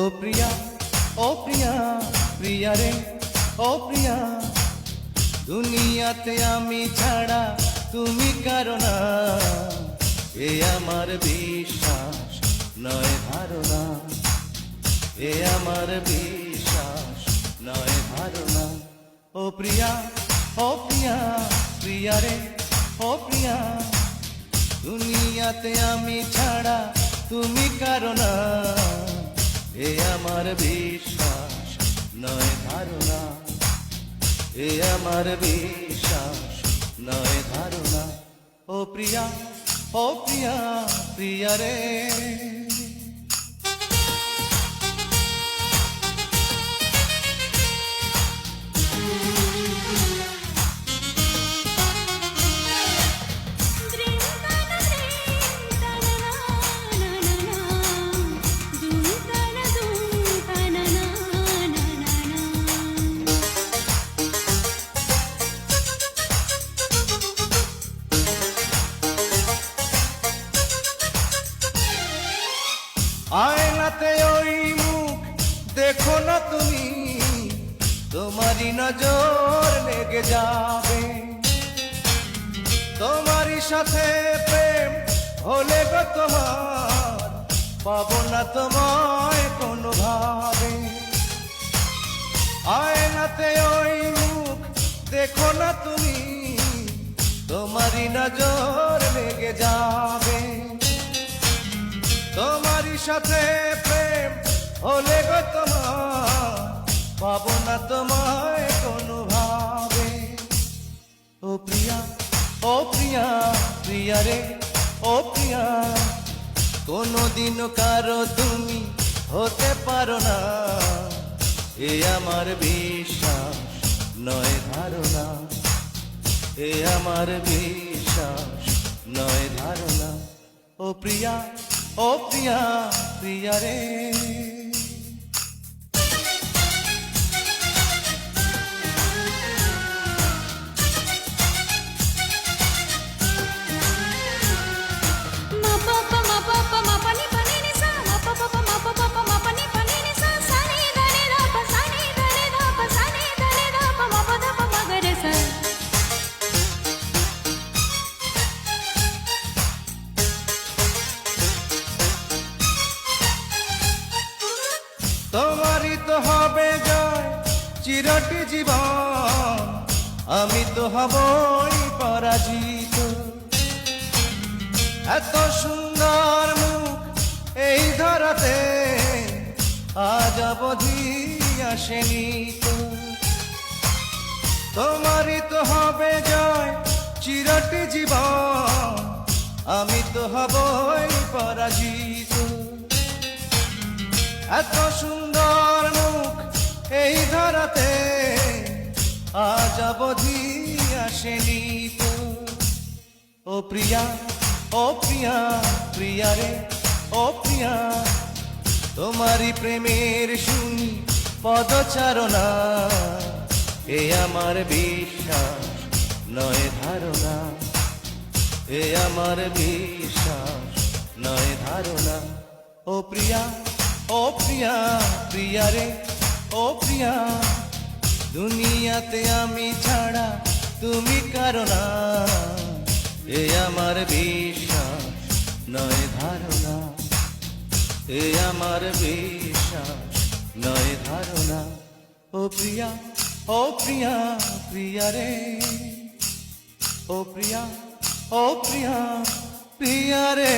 ও প্রিয়া, ও প্রিয়া, প্রিয়া রে, ও প্রিয়া, দুনিয়াতে আমি ছাড়া তুমি কারো না, এ আমার বিশ্বাস নয় ধারণা, এ আমার বিশ্বাস নয় ধারণা। ও প্রিয়া, ও প্রিয়া, প্রিয়া রে, ও প্রিয়া, দুনিয়াতে আমি ছাড়া তুমি কারো না, এ আমার বিশ্বাস নয় ধারণা, এ আমার বিশ্বাস নয় ধারণা। ও প্রিয়া, ও প্রিয়া, প্রিয়া রে। আয়নাতে ওই মুখ দেখো না তুমি, তোমারই নজর লেগে যাবে, তোমারই সাথে প্রেম হলে গো তোমার, পাবো না তোমায় কোনো ভাবে। আয়নাতে ওই মুখ দেখো না তুমি, তোমারই নজর লেগে যাবে, তোমারই সাথে প্রেম হলে গো তোমার, পাবো না তোমায় কোনো ভাবে। ও প্রিয়া, ও প্রিয়া, প্রিয়া রে, ও প্রিয়া, কোনোদিনও কারো তুমি হতে পারো না, এ আমার বিশ্বাস নয় ধারণা, এ আমার বিশ্বাস নয় ধারণা। ও প্রিয়া, ও প্রিয়া, প্রিয়া রে। তোমারই তো হবে জয় চিরটি জীবন, আমি তো হবই পরাজিত। এত সুন্দর মুখ এই ধরাতে আজ অবধি আসেনি তো, তোমারই তো হবে জয় চিরটি জীবন, আমি তো হবই পরাজিত। এত সুন্দর মুখ এই ধরাতে আজ অবধি আসেনি তো। ও প্রিয়া, ও প্রিয়া, প্রিয়া রে, ও প্রিয়া, তোমারই প্রেমের শুনি পদচারণা, এ আমার বিশ্বাস নয় ধারণা, এ আমার বিশ্বাস নয় ধারণা। ও প্রিয়া, ও প্রিয়া, প্রিয়া রে, ও প্রিয়া, দুনিয়াতে আমি ছাড়া তুমি কারো না, এ আমার বিশ্বাস নয় ধারণা, এ আমার বিশ্বাস নয় ধারণা। ও প্রিয়া, ও প্রিয়া, প্রিয়া রে, ও প্রিয়া, ও প্রিয়া, প্রিয়া রে।